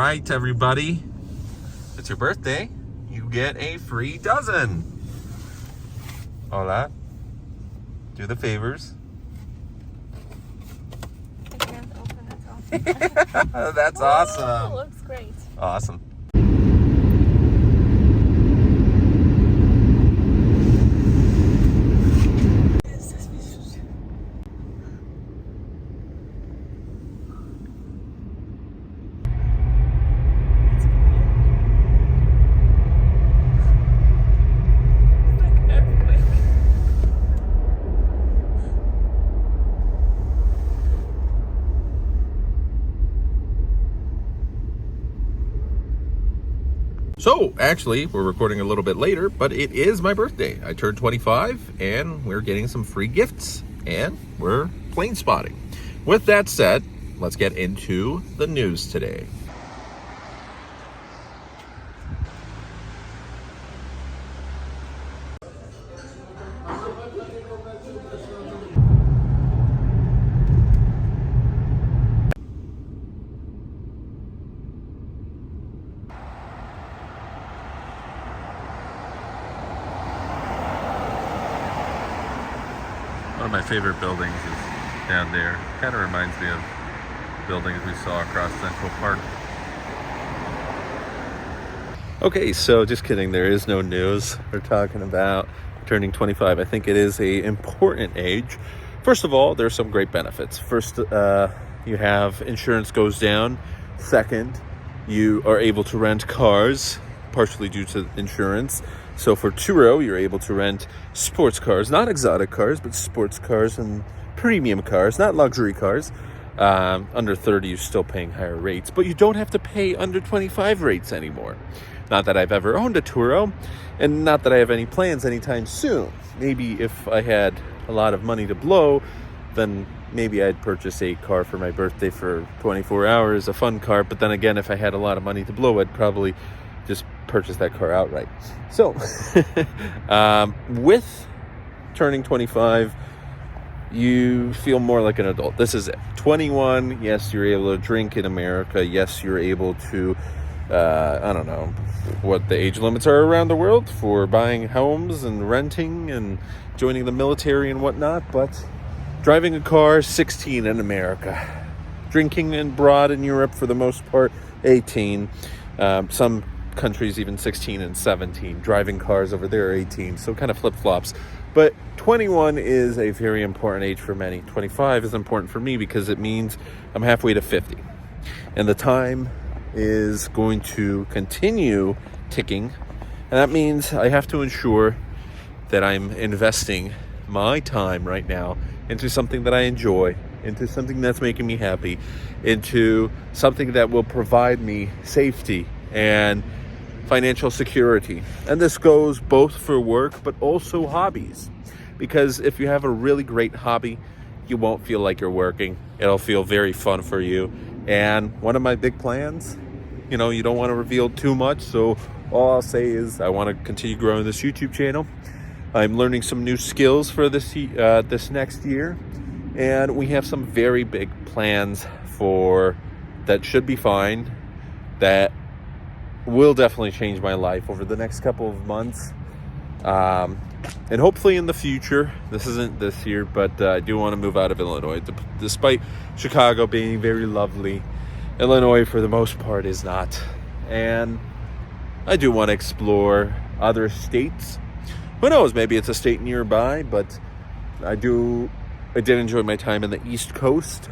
right, everybody. It's your birthday. You get a free dozen. Hola. Do the favors. I can't open it all. That's awesome. Looks great. Awesome. So, actually, we're recording a little bit later, but it is my birthday. I turned 25, and we're getting some free gifts, and we're plane spotting. With that said, let's get into the news today. One of my favorite buildings is down there. Kind of reminds me of buildings we saw across Central Park. Okay, so just kidding. There is no news. We're talking about turning 25. I think it is an important age. First of all, there's some great benefits. First, you have insurance goes down. Second, you are able to rent cars, partially due to insurance. So for Turo, you're able to rent sports cars, not exotic cars, but sports cars and premium cars, not luxury cars. Under 30, you're still paying higher rates, but you don't have to pay under 25 rates anymore. Not that I've ever owned a Turo, and not that I have any plans anytime soon. Maybe if I had a lot of money to blow, then maybe I'd purchase a car for my birthday for 24 hours, a fun car. But then again, if I had a lot of money to blow, I'd probably just purchase that car outright. So, with turning 25, you feel more like an adult. This is it. 21, yes, you're able to drink in America. Yes, you're able to, I don't know what the age limits are around the world for buying homes and renting and joining the military and whatnot. But driving a car, 16 in America. Drinking abroad in Europe, for the most part, 18. Some countries even 16 and 17. Driving cars over there are 18, so kind of flip-flops. But 21 is a very important age for many. 25 is important for me because it means I'm halfway to 50. And the time is going to continue ticking. And that means I have to ensure that I'm investing my time right now into something that I enjoy, into something that's making me happy, into something that will provide me safety and financial security. And this goes both for work but also hobbies, because if you have a really great hobby, you won't feel like you're working. It'll feel very fun for you. And one of my big plans, you don't want to reveal too much, so all I'll say is I want to continue growing this YouTube channel. I'm learning some new skills for this next year, and we have some very big plans for that should be fine, that will definitely change my life over the next couple of months, and hopefully in the future. This isn't this year, but I do want to move out of Illinois. Despite Chicago being very lovely, Illinois for the most part is not, and I do want to explore other states. Who knows, maybe it's a state nearby, but I did enjoy my time in the East Coast.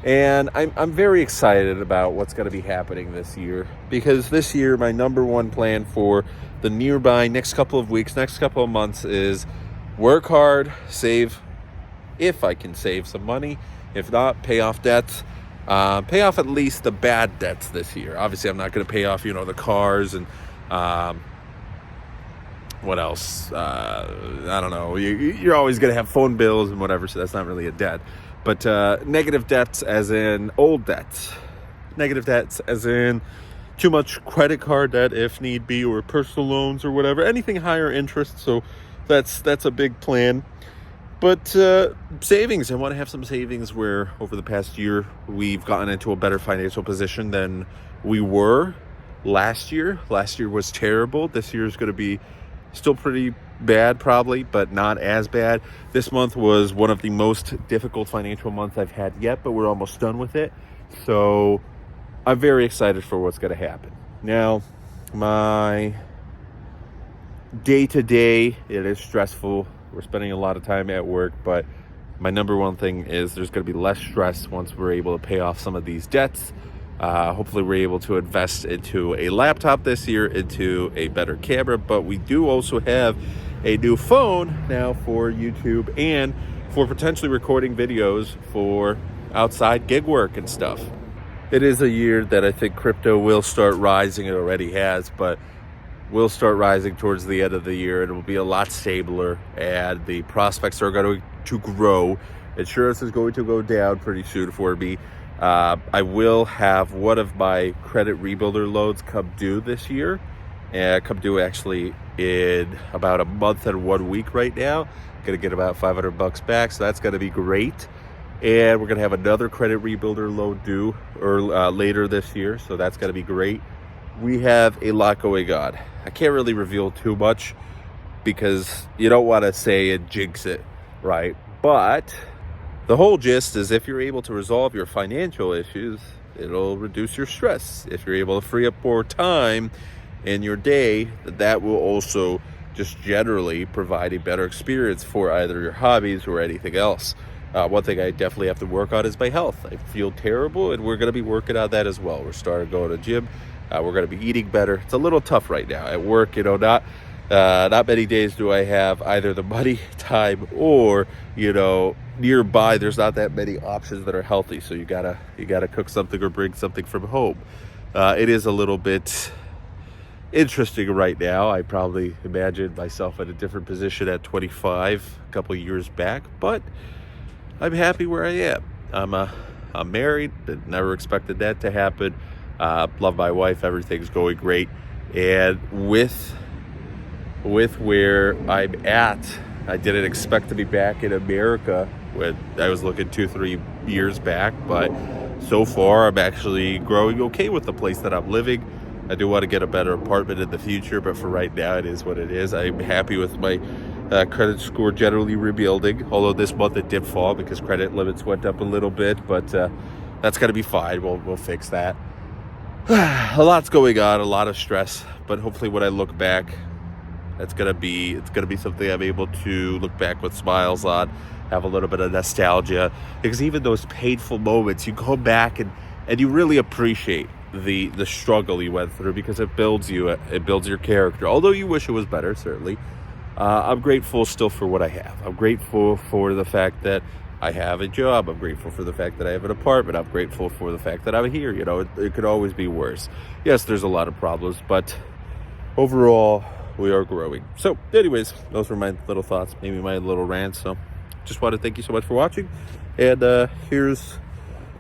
And I'm very excited about what's going to be happening this year, because this year my number one plan for the nearby next couple of weeks, next couple of months is work hard, save, if I can save some money. If not, pay off debts. Pay off at least the bad debts this year. Obviously, I'm not going to pay off, the cars and what else? I don't know. You're always going to have phone bills and whatever, so that's not really a debt. But negative debts as in old debts. Negative debts as in too much credit card debt if need be, or personal loans or whatever. Anything higher interest. So that's a big plan. But savings, I want to have some savings where over the past year we've gotten into a better financial position than we were last year. Last year was terrible. This year is going to be still pretty bad probably, but not as bad. This month was one of the most difficult financial months I've had yet, but we're almost done with it. So I'm very excited for what's going to happen. Now, my day-to-day, it is stressful. We're spending a lot of time at work, but my number one thing is there's going to be less stress once we're able to pay off some of these debts. Hopefully we're able to invest into a laptop this year, into a better camera, but we do also have a new phone now for YouTube and for potentially recording videos for outside gig work and stuff. It is a year that I think crypto will start rising. It already has, but will start rising towards the end of the year. It will be a lot stabler, and the prospects are going to grow. Insurance is going to go down pretty soon for me. I will have one of my credit rebuilder loans come due this year, and come due actually in about a month and 1 week right now. Gonna get about $500 back, so that's gonna be great. And we're gonna have another credit rebuilder loan due later this year, so that's gonna be great. We have a lot going on. I can't really reveal too much because you don't want to say and jinx it, right? But the whole gist is if you're able to resolve your financial issues, it'll reduce your stress. If you're able to free up more time in your day, that will also just generally provide a better experience for either your hobbies or anything else. One thing I definitely have to work on is my health. I feel terrible, and we're going to be working on that as well. We're starting going to the gym. We're going to be eating better. It's a little tough right now at work. Not many days do I have either the money, time, or nearby. There's not that many options that are healthy. So you gotta cook something or bring something from home. It is a little bit interesting right now. I probably imagined myself in a different position at 25 a couple of years back, but I'm happy where I am. I'm married. Never expected that to happen. Love my wife. Everything's going great. And with where I'm at, I didn't expect to be back in America when I was looking 2-3 years back. But so far, I'm actually growing okay with the place that I'm living. I do want to get a better apartment in the future, but for right now, it is what it is. I'm happy with my credit score generally rebuilding, although this month it did fall because credit limits went up a little bit, but that's going to be fine. We'll fix that. A lot's going on, a lot of stress, but hopefully when I look back, it's gonna be something I'm able to look back with smiles on, have a little bit of nostalgia, because even those painful moments, you go back and you really appreciate the struggle you went through, because it builds you, it builds your character. Although you wish it was better, certainly. I'm grateful still for what I have. I'm grateful for the fact that I have a job. I'm grateful for the fact that I have an apartment. I'm grateful for the fact that I'm here. It could always be worse. Yes, there's a lot of problems, but overall, we are growing. So anyways, those were my little thoughts, maybe my little rant. So just want to thank you so much for watching. And here's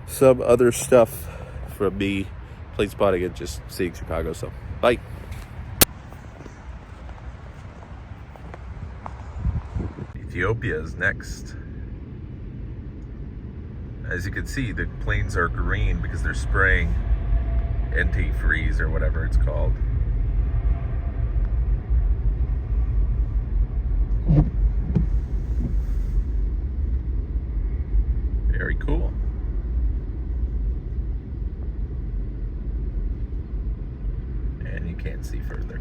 some other stuff from me plane spotting and just seeing Chicago. So bye. Ethiopia is next. As you can see, the planes are green because they're spraying antifreeze or whatever it's called. Very cool. And you can't see further.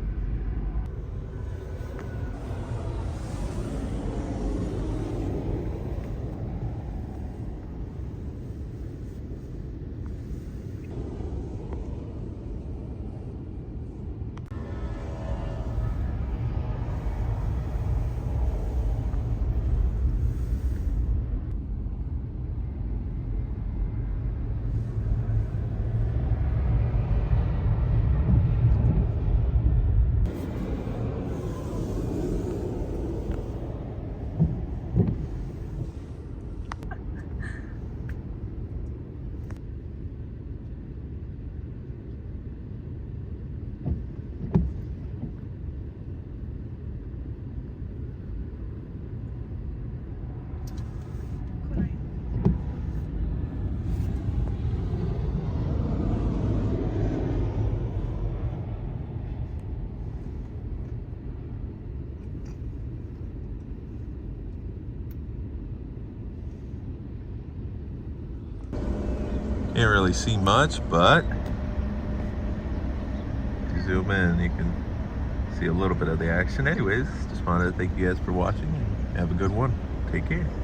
Can't really see much, but if you zoom in, you can see a little bit of the action. Anyways, just wanted to thank you guys for watching. Have a good one. Take care.